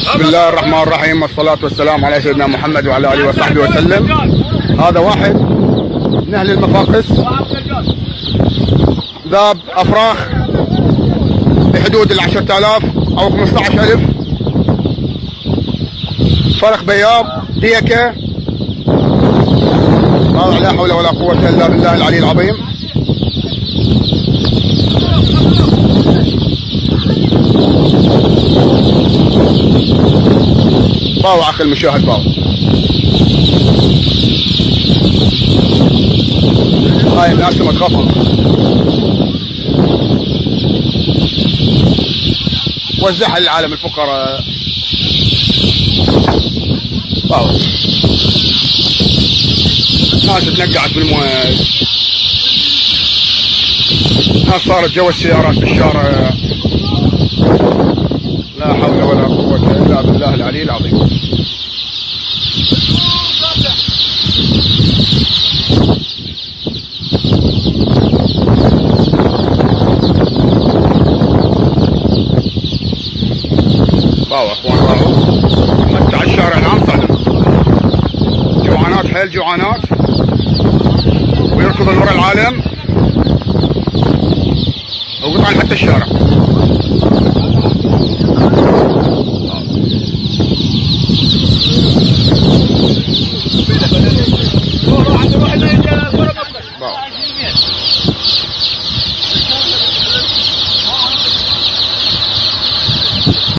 بسم الله الرحمن الرحيم، والصلاة والسلام على سيدنا محمد وعلى آله وصحبه وسلم. هذا واحد من أهل المفاقس ذاب أفراخ بحدود 10,000 أو 15,000 فرخ بياض ديكة. هذا لا حول ولا قوة إلا بالله العلي العظيم. باو عقل المشاهد باو. هاي الناس لما تخافوا وزعها للعالم الفقراء. باو ناس تنقعت بالمويه، ناس صارت جوا السيارات بالشارع. لا حول ولا قوة إلا بالله العلي العظيم. باو اخوان باو، حتى على الشارع العام صدم جوعانات، حيل جوعانات، ويركض ورا العالم وقطعا حتى الشارع.